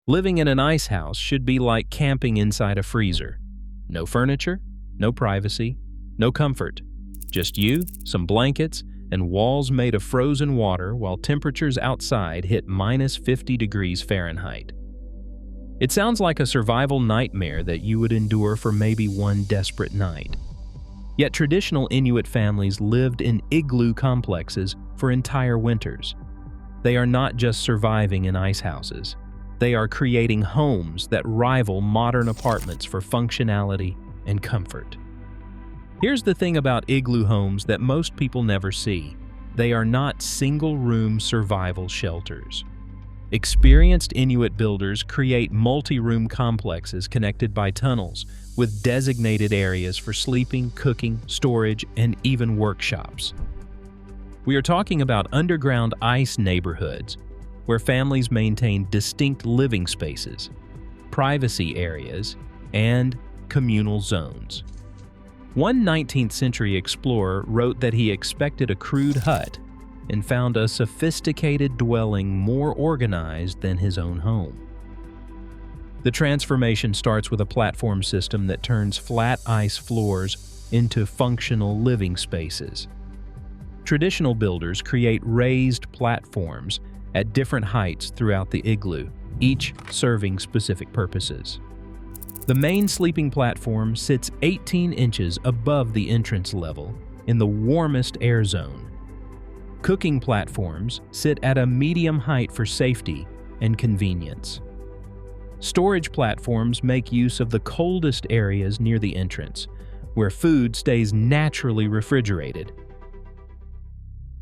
Living in an ice house should be like camping inside a freezer. No furniture, no privacy, no comfort. Just you, some blankets, and walls made of frozen water while temperatures outside hit -50 degrees Fahrenheit. It sounds like a survival nightmare that you would endure for maybe one desperate night. Yet traditional Inuit families lived in igloo complexes for entire winters. They are not just surviving in ice houses. They are creating homes that rival modern apartments for functionality and comfort. Here's the thing about igloo homes that most people never see. They are not single-room survival shelters. Experienced Inuit builders create multi-room complexes connected by tunnels with designated areas for sleeping, cooking, storage, and even workshops. We are talking about underground ice neighborhoods where families maintain distinct living spaces, privacy areas, and communal zones. One 19th century explorer wrote that he expected a crude hut and found a sophisticated dwelling more organized than his own home. The transformation starts with a platform system that turns flat ice floors into functional living spaces. Traditional builders create raised platforms at different heights throughout the igloo, each serving specific purposes. The main sleeping platform sits 18 inches above the entrance level in the warmest air zone. Cooking platforms sit at a medium height for safety and convenience. Storage platforms make use of the coldest areas near the entrance, where food stays naturally refrigerated.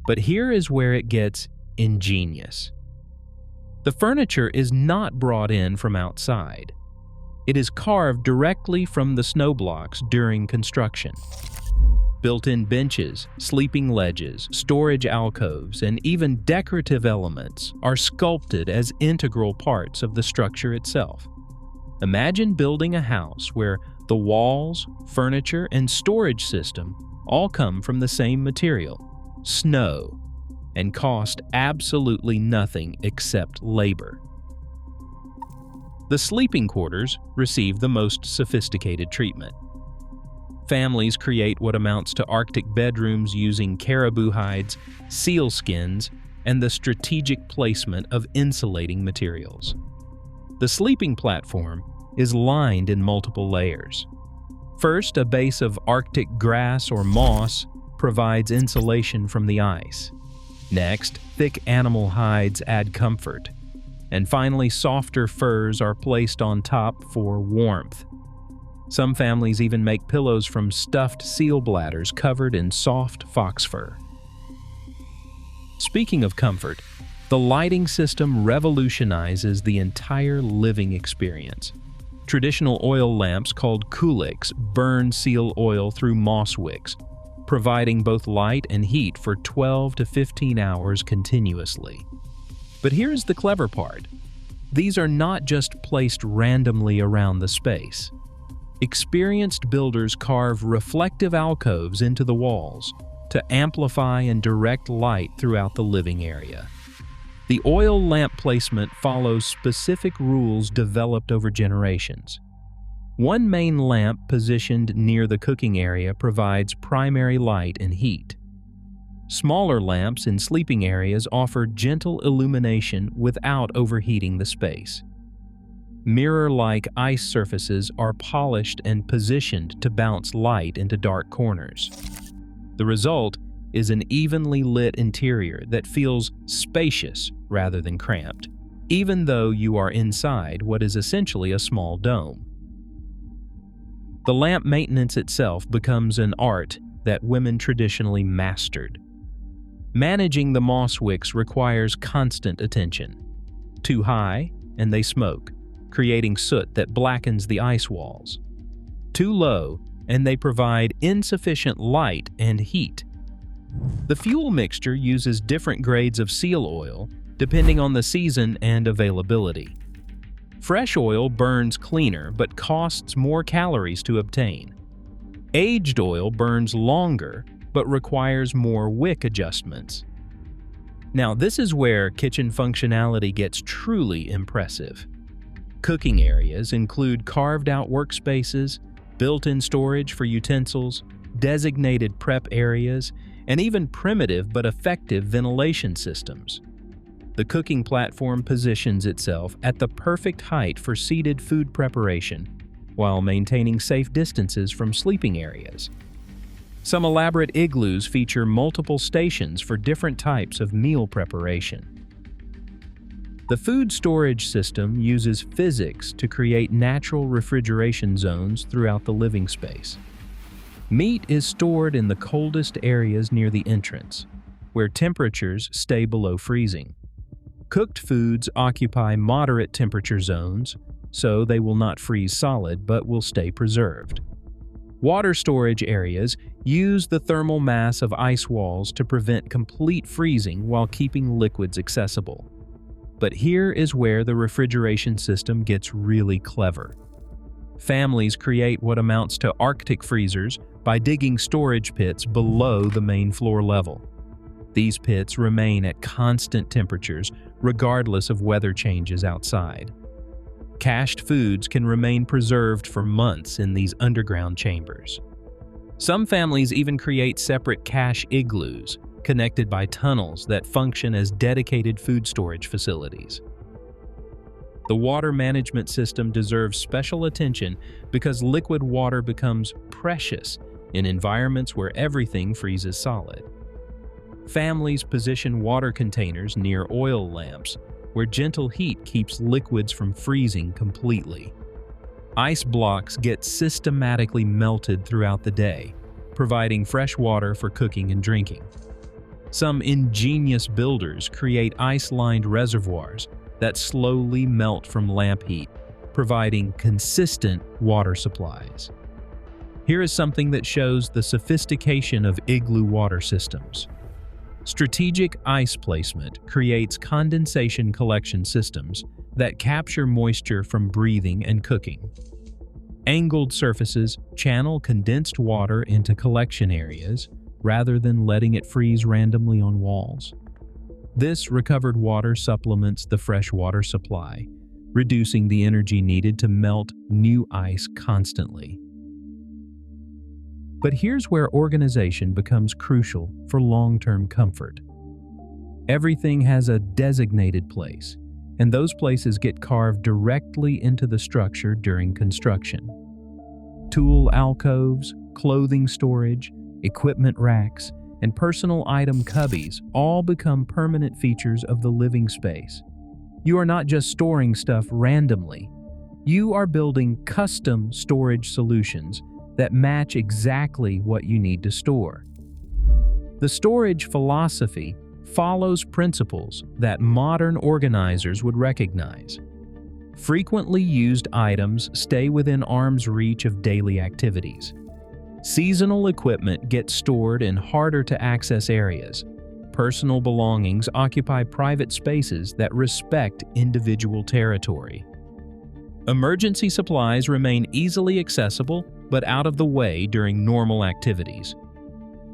But here is where it gets ingenious. The furniture is not brought in from outside. It is carved directly from the snow blocks during construction. Built-in benches, sleeping ledges, storage alcoves, and even decorative elements are sculpted as integral parts of the structure itself. Imagine building a house where the walls, furniture, and storage system all come from the same material, snow, and cost absolutely nothing except labor. The sleeping quarters receive the most sophisticated treatment. Families create what amounts to Arctic bedrooms using caribou hides, seal skins, and the strategic placement of insulating materials. The sleeping platform is lined in multiple layers. First, a base of Arctic grass or moss provides insulation from the ice. Next, thick animal hides add comfort. And finally, softer furs are placed on top for warmth. Some families even make pillows from stuffed seal bladders covered in soft fox fur. Speaking of comfort, the lighting system revolutionizes the entire living experience. Traditional oil lamps called kuliks burn seal oil through moss wicks, providing both light and heat for 12 to 15 hours continuously. But here's the clever part. These are not just placed randomly around the space. Experienced builders carve reflective alcoves into the walls to amplify and direct light throughout the living area. The oil lamp placement follows specific rules developed over generations. One main lamp positioned near the cooking area provides primary light and heat. Smaller lamps in sleeping areas offer gentle illumination without overheating the space. Mirror-like ice surfaces are polished and positioned to bounce light into dark corners. The result is an evenly lit interior that feels spacious rather than cramped, even though you are inside what is essentially a small dome. The lamp maintenance itself becomes an art that women traditionally mastered. Managing the moss wicks requires constant attention. Too high, and they smoke, creating soot that blackens the ice walls. Too low, and they provide insufficient light and heat. The fuel mixture uses different grades of seal oil depending on the season and availability. Fresh oil burns cleaner but costs more calories to obtain. Aged oil burns longer but requires more wick adjustments. Now, this is where kitchen functionality gets truly impressive. Cooking areas include carved-out workspaces, built-in storage for utensils, designated prep areas, and even primitive but effective ventilation systems. The cooking platform positions itself at the perfect height for seated food preparation, while maintaining safe distances from sleeping areas. Some elaborate igloos feature multiple stations for different types of meal preparation. The food storage system uses physics to create natural refrigeration zones throughout the living space. Meat is stored in the coldest areas near the entrance, where temperatures stay below freezing. Cooked foods occupy moderate temperature zones, so they will not freeze solid but will stay preserved. Water storage areas use the thermal mass of ice walls to prevent complete freezing while keeping liquids accessible. But here is where the refrigeration system gets really clever. Families create what amounts to Arctic freezers by digging storage pits below the main floor level. These pits remain at constant temperatures regardless of weather changes outside. Cached foods can remain preserved for months in these underground chambers. Some families even create separate cache igloos, connected by tunnels that function as dedicated food storage facilities. The water management system deserves special attention because liquid water becomes precious in environments where everything freezes solid. Families position water containers near oil lamps, where gentle heat keeps liquids from freezing completely. Ice blocks get systematically melted throughout the day, providing fresh water for cooking and drinking. Some ingenious builders create ice-lined reservoirs that slowly melt from lamp heat, providing consistent water supplies. Here is something that shows the sophistication of igloo water systems. Strategic ice placement creates condensation collection systems that capture moisture from breathing and cooking. Angled surfaces channel condensed water into collection areas rather than letting it freeze randomly on walls. This recovered water supplements the fresh water supply, reducing the energy needed to melt new ice constantly. But here's where organization becomes crucial for long-term comfort. Everything has a designated place, and those places get carved directly into the structure during construction. Tool alcoves, clothing storage, equipment racks, and personal item cubbies all become permanent features of the living space. You are not just storing stuff randomly. You are building custom storage solutions that match exactly what you need to store. The storage philosophy follows principles that modern organizers would recognize. Frequently used items stay within arm's reach of daily activities. Seasonal equipment gets stored in harder-to-access areas. Personal belongings occupy private spaces that respect individual territory. Emergency supplies remain easily accessible but out of the way during normal activities.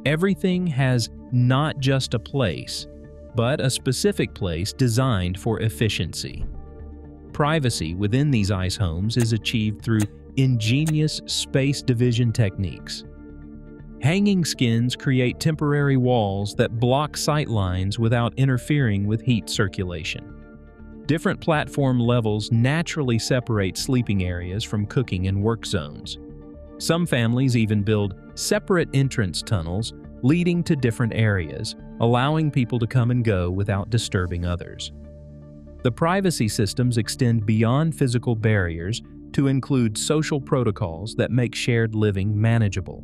Everything has not just a place, but a specific place designed for efficiency. Privacy within these ice homes is achieved through ingenious space division techniques. Hanging skins create temporary walls that block sight lines without interfering with heat circulation. Different platform levels naturally separate sleeping areas from cooking and work zones. Some families even build separate entrance tunnels leading to different areas, allowing people to come and go without disturbing others. The privacy systems extend beyond physical barriers to include social protocols that make shared living manageable.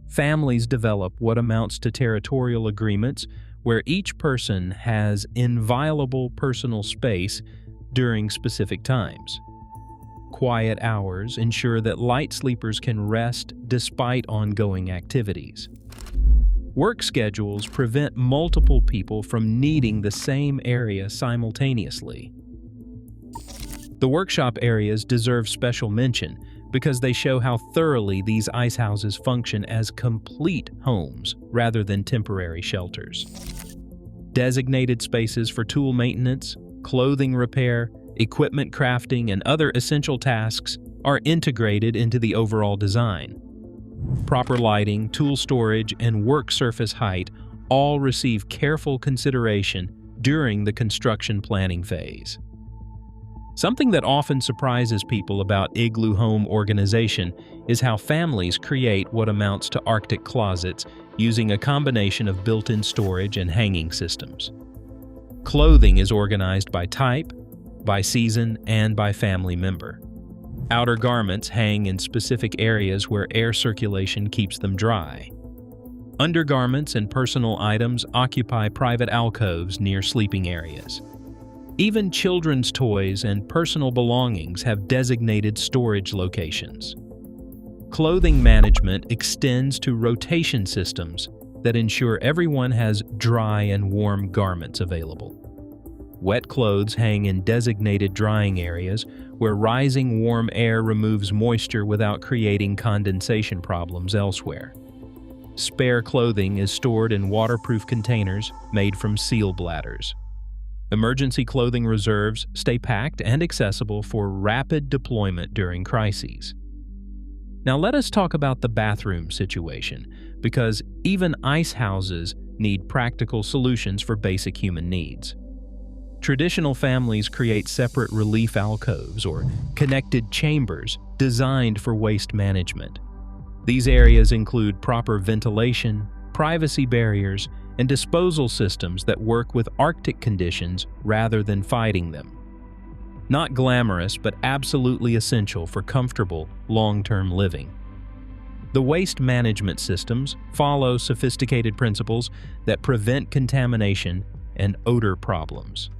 Families develop what amounts to territorial agreements where each person has inviolable personal space during specific times. Quiet hours ensure that light sleepers can rest despite ongoing activities. Work schedules prevent multiple people from needing the same area simultaneously. The workshop areas deserve special mention because they show how thoroughly these ice houses function as complete homes rather than temporary shelters. Designated spaces for tool maintenance, clothing repair, Equipment crafting and other essential tasks are integrated into the overall design. Proper lighting, tool storage, and work surface height all receive careful consideration during the construction planning phase. Something that often surprises people about igloo home organization is how families create what amounts to Arctic closets using a combination of built-in storage and hanging systems. Clothing is organized by type, by season, and by family member. Outer garments hang in specific areas where air circulation keeps them dry. Undergarments and personal items occupy private alcoves near sleeping areas. Even children's toys and personal belongings have designated storage locations. Clothing management extends to rotation systems that ensure everyone has dry and warm garments available. Wet clothes hang in designated drying areas where rising warm air removes moisture without creating condensation problems elsewhere. Spare clothing is stored in waterproof containers made from seal bladders. Emergency clothing reserves stay packed and accessible for rapid deployment during crises. Now let us talk about the bathroom situation, because even ice houses need practical solutions for basic human needs. Traditional families create separate relief alcoves or connected chambers designed for waste management. These areas include proper ventilation, privacy barriers, and disposal systems that work with Arctic conditions rather than fighting them. Not glamorous, but absolutely essential for comfortable, long-term living. The waste management systems follow sophisticated principles that prevent contamination and odor problems.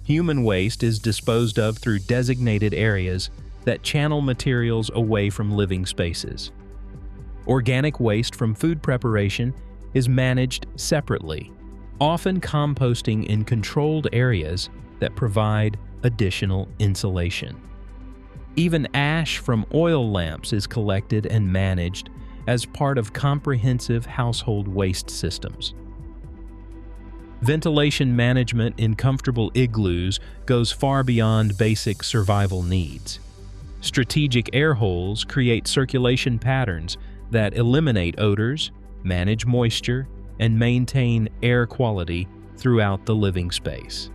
Human waste is disposed of through designated areas that channel materials away from living spaces. Organic waste from food preparation is managed separately, often composting in controlled areas that provide additional insulation. Even ash from oil lamps is collected and managed as part of comprehensive household waste systems. Ventilation management in comfortable igloos goes far beyond basic survival needs. Strategic air holes create circulation patterns that eliminate odors, manage moisture, and maintain air quality throughout the living space.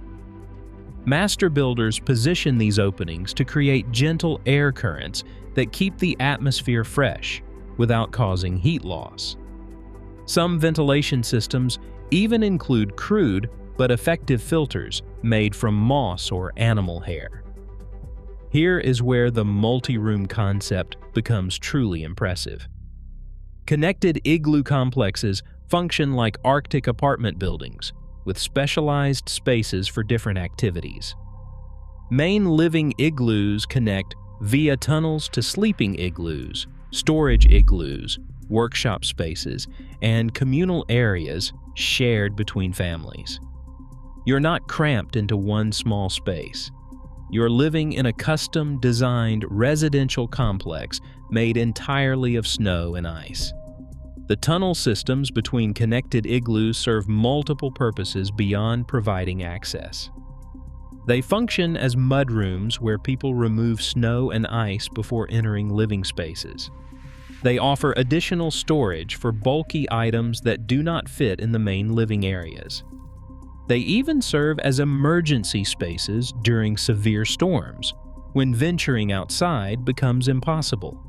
Master builders position these openings to create gentle air currents that keep the atmosphere fresh without causing heat loss. Some ventilation systems even include crude but effective filters made from moss or animal hair. Here is where the multi-room concept becomes truly impressive. Connected igloo complexes function like Arctic apartment buildings, with specialized spaces for different activities. Main living igloos connect via tunnels to sleeping igloos, storage igloos, workshop spaces, and communal areas shared between families. You're not cramped into one small space. You're living in a custom-designed residential complex made entirely of snow and ice. The tunnel systems between connected igloos serve multiple purposes beyond providing access. They function as mudrooms where people remove snow and ice before entering living spaces. They offer additional storage for bulky items that do not fit in the main living areas. They even serve as emergency spaces during severe storms, when venturing outside becomes impossible.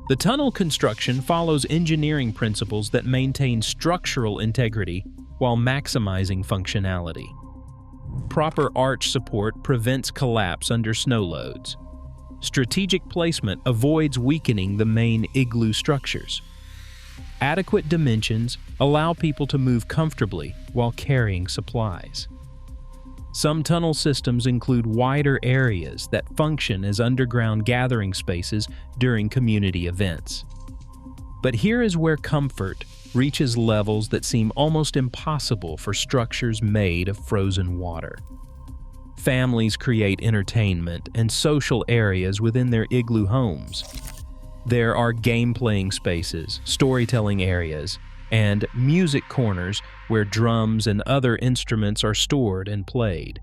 The tunnel construction follows engineering principles that maintain structural integrity while maximizing functionality. Proper arch support prevents collapse under snow loads. Strategic placement avoids weakening the main igloo structures. Adequate dimensions allow people to move comfortably while carrying supplies. Some tunnel systems include wider areas that function as underground gathering spaces during community events. But here is where comfort reaches levels that seem almost impossible for structures made of frozen water. Families create entertainment and social areas within their igloo homes. There are game-playing spaces, storytelling areas, and music corners where drums and other instruments are stored and played.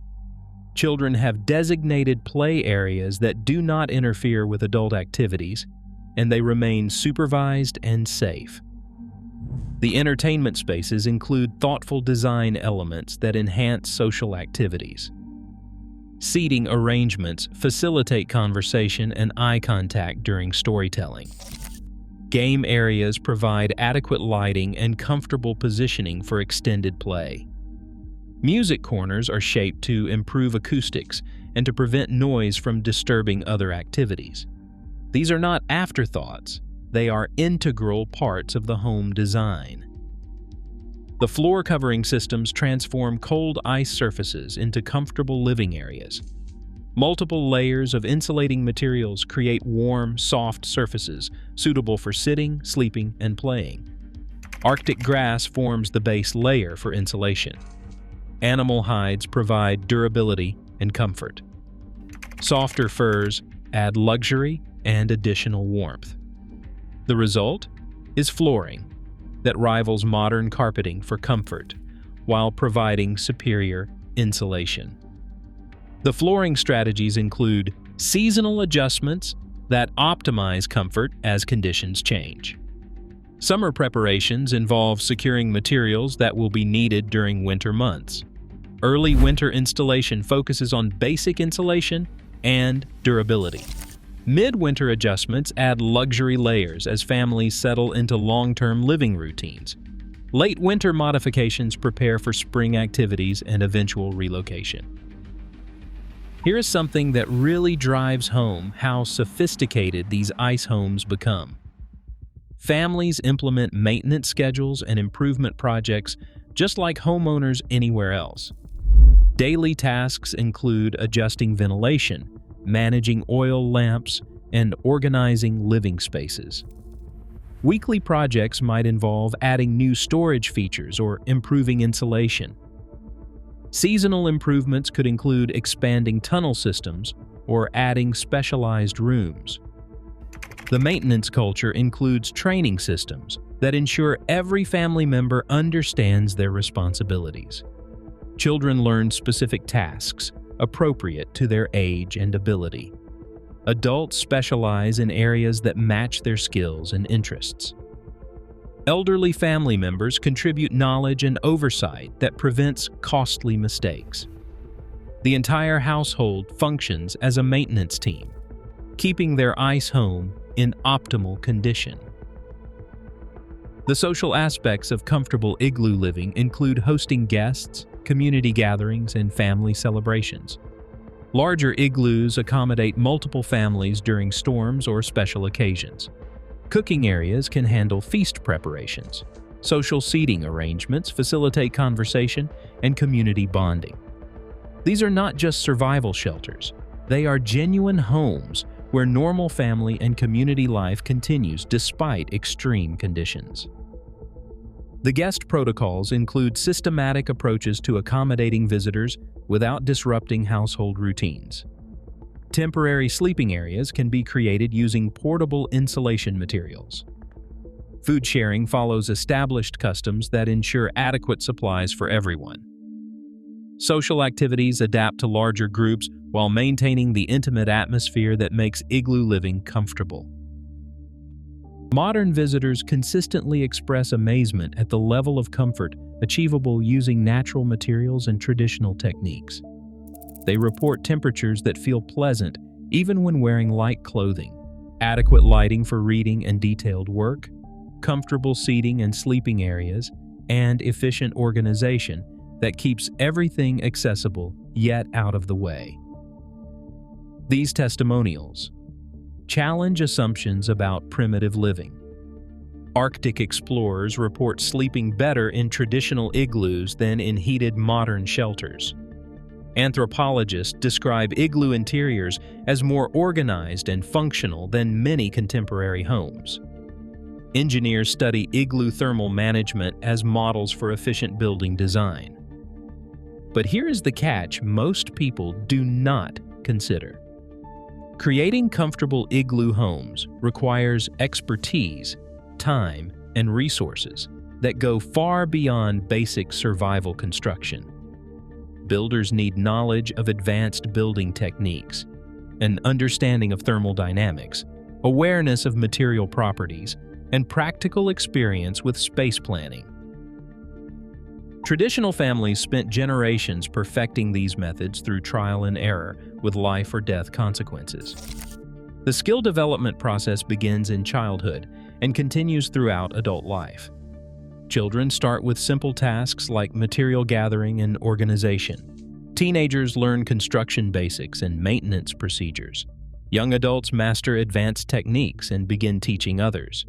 Children have designated play areas that do not interfere with adult activities, and they remain supervised and safe. The entertainment spaces include thoughtful design elements that enhance social activities. Seating arrangements facilitate conversation and eye contact during storytelling. Game areas provide adequate lighting and comfortable positioning for extended play. Music corners are shaped to improve acoustics and to prevent noise from disturbing other activities. These are not afterthoughts, they are integral parts of the home design. The floor covering systems transform cold ice surfaces into comfortable living areas. Multiple layers of insulating materials create warm, soft surfaces suitable for sitting, sleeping, and playing. Arctic grass forms the base layer for insulation. Animal hides provide durability and comfort. Softer furs add luxury and additional warmth. The result is flooring that rivals modern carpeting for comfort while providing superior insulation. The flooring strategies include seasonal adjustments that optimize comfort as conditions change. Summer preparations involve securing materials that will be needed during winter months. Early winter installation focuses on basic insulation and durability. Midwinter adjustments add luxury layers as families settle into long-term living routines. Late winter modifications prepare for spring activities and eventual relocation. Here is something that really drives home how sophisticated these ice homes become. Families implement maintenance schedules and improvement projects just like homeowners anywhere else. Daily tasks include adjusting ventilation, managing oil lamps, and organizing living spaces. Weekly projects might involve adding new storage features or improving insulation. Seasonal improvements could include expanding tunnel systems or adding specialized rooms. The maintenance culture includes training systems that ensure every family member understands their responsibilities. Children learn specific tasks appropriate to their age and ability. Adults specialize in areas that match their skills and interests. Elderly family members contribute knowledge and oversight that prevents costly mistakes. The entire household functions as a maintenance team, keeping their ice home in optimal condition. The social aspects of comfortable igloo living include hosting guests, community gatherings, and family celebrations. Larger igloos accommodate multiple families during storms or special occasions. Cooking areas can handle feast preparations. Social seating arrangements facilitate conversation and community bonding. These are not just survival shelters. They are genuine homes where normal family and community life continues despite extreme conditions. The guest protocols include systematic approaches to accommodating visitors without disrupting household routines. Temporary sleeping areas can be created using portable insulation materials. Food sharing follows established customs that ensure adequate supplies for everyone. Social activities adapt to larger groups while maintaining the intimate atmosphere that makes igloo living comfortable. Modern visitors consistently express amazement at the level of comfort achievable using natural materials and traditional techniques. They report temperatures that feel pleasant even when wearing light clothing, adequate lighting for reading and detailed work, comfortable seating and sleeping areas, and efficient organization that keeps everything accessible yet out of the way. These testimonials challenge assumptions about primitive living. Arctic explorers report sleeping better in traditional igloos than in heated modern shelters. Anthropologists describe igloo interiors as more organized and functional than many contemporary homes. Engineers study igloo thermal management as models for efficient building design. But here is the catch most people do not consider. Creating comfortable igloo homes requires expertise, time, and resources that go far beyond basic survival construction. builders need knowledge of advanced building techniques, an understanding of thermal dynamics, awareness of material properties, and practical experience with space planning. Traditional families spent generations perfecting these methods through trial and error with life or death consequences. The skill development process begins in childhood and continues throughout adult life. Children start with simple tasks like material gathering and organization. Teenagers learn construction basics and maintenance procedures. Young adults master advanced techniques and begin teaching others.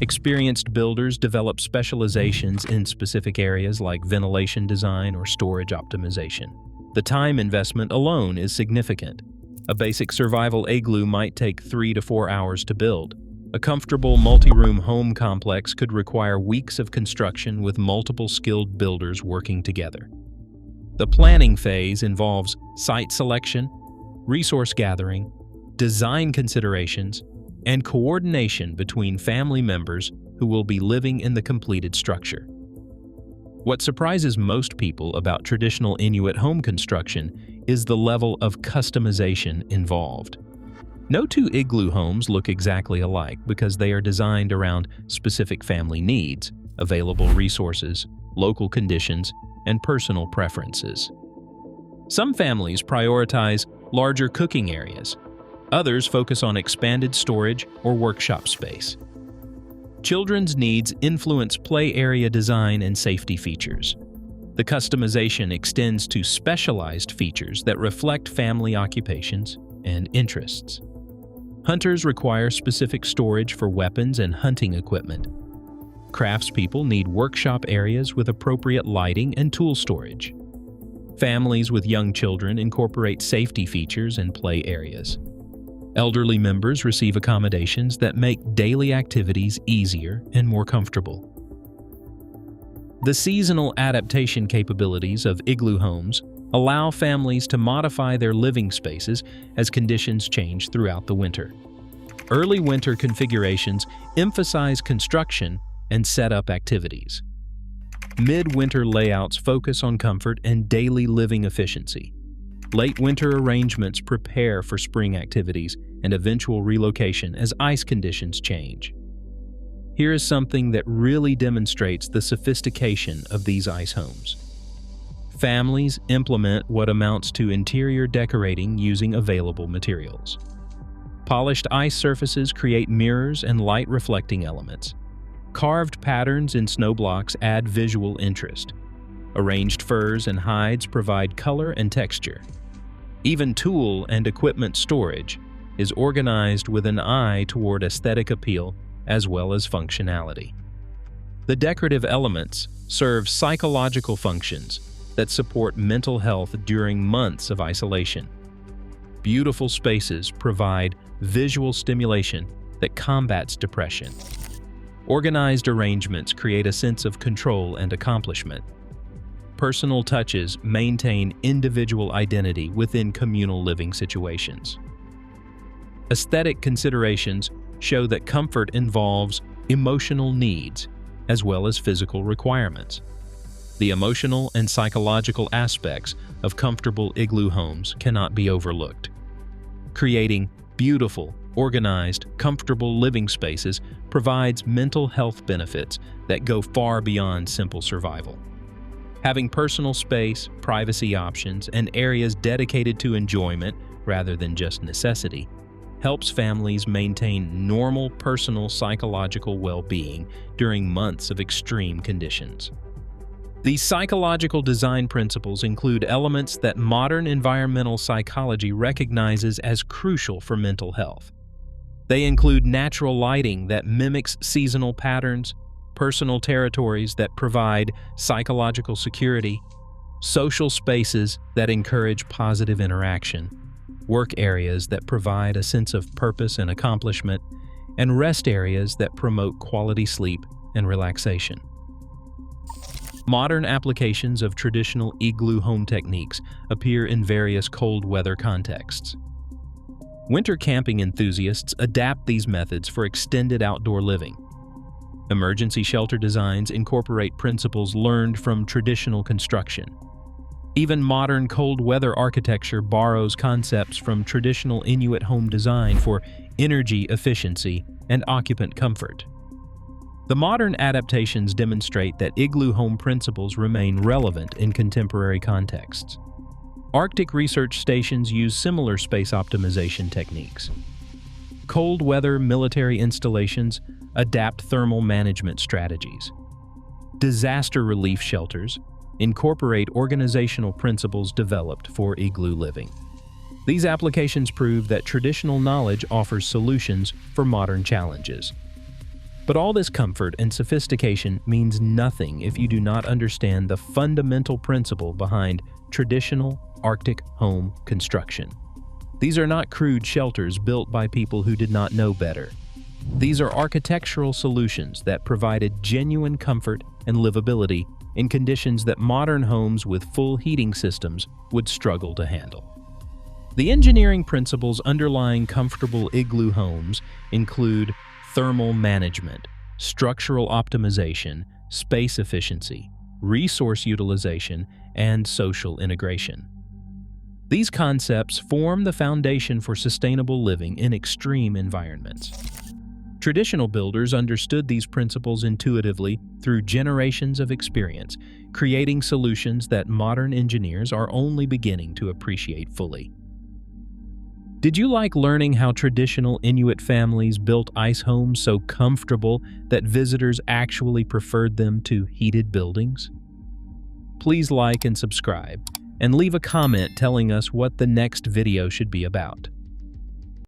Experienced builders develop specializations in specific areas like ventilation design or storage optimization. The time investment alone is significant. A basic survival igloo might take 3 to 4 hours to build. A comfortable multi-room home complex could require weeks of construction with multiple skilled builders working together. The planning phase involves site selection, resource gathering, design considerations, and coordination between family members who will be living in the completed structure. What surprises most people about traditional Inuit home construction is the level of customization involved. No two igloo homes look exactly alike because they are designed around specific family needs, available resources, local conditions, and personal preferences. Some families prioritize larger cooking areas. Others focus on expanded storage or workshop space. Children's needs influence play area design and safety features. The customization extends to specialized features that reflect family occupations and interests. Hunters require specific storage for weapons and hunting equipment. Craftspeople need workshop areas with appropriate lighting and tool storage. Families with young children incorporate safety features and play areas. Elderly members receive accommodations that make daily activities easier and more comfortable. The seasonal adaptation capabilities of igloo homes allow families to modify their living spaces as conditions change throughout the winter. Early winter configurations emphasize construction and setup activities. Mid-winter layouts focus on comfort and daily living efficiency. Late winter arrangements prepare for spring activities and eventual relocation as ice conditions change. Here is something that really demonstrates the sophistication of these ice homes. Families implement what amounts to interior decorating using available materials. Polished ice surfaces create mirrors and light-reflecting elements. Carved patterns in snow blocks add visual interest. Arranged furs and hides provide color and texture. Even tool and equipment storage is organized with an eye toward aesthetic appeal as well as functionality. The decorative elements serve psychological functions that support mental health during months of isolation. Beautiful spaces provide visual stimulation that combats depression. Organized arrangements create a sense of control and accomplishment. Personal touches maintain individual identity within communal living situations. Aesthetic considerations show that comfort involves emotional needs as well as physical requirements. The emotional and psychological aspects of comfortable igloo homes cannot be overlooked. Creating beautiful, organized, comfortable living spaces provides mental health benefits that go far beyond simple survival. Having personal space, privacy options, and areas dedicated to enjoyment rather than just necessity helps families maintain normal personal psychological well-being during months of extreme conditions. These psychological design principles include elements that modern environmental psychology recognizes as crucial for mental health. They include natural lighting that mimics seasonal patterns, personal territories that provide psychological security, social spaces that encourage positive interaction, work areas that provide a sense of purpose and accomplishment, and rest areas that promote quality sleep and relaxation. Modern applications of traditional igloo home techniques appear in various cold weather contexts. Winter camping enthusiasts adapt these methods for extended outdoor living. Emergency shelter designs incorporate principles learned from traditional construction. Even modern cold weather architecture borrows concepts from traditional Inuit home design for energy efficiency and occupant comfort. The modern adaptations demonstrate that Igloo home principles remain relevant in contemporary contexts. Arctic research stations use similar space optimization techniques. Cold weather military installations adapt thermal management strategies. Disaster relief shelters incorporate organizational principles developed for igloo living. These applications prove that traditional knowledge offers solutions for modern challenges. But all this comfort and sophistication means nothing if you do not understand the fundamental principle behind traditional Arctic home construction. These are not crude shelters built by people who did not know better. These are architectural solutions that provided genuine comfort and livability in conditions that modern homes with full heating systems would struggle to handle. The engineering principles underlying comfortable igloo homes include thermal management, structural optimization, space efficiency, resource utilization, and social integration. These concepts form the foundation for sustainable living in extreme environments. Traditional builders understood these principles intuitively through generations of experience, creating solutions that modern engineers are only beginning to appreciate fully. Did you like learning how traditional Inuit families built ice homes so comfortable that visitors actually preferred them to heated buildings? Please like and subscribe, and leave a comment telling us what the next video should be about.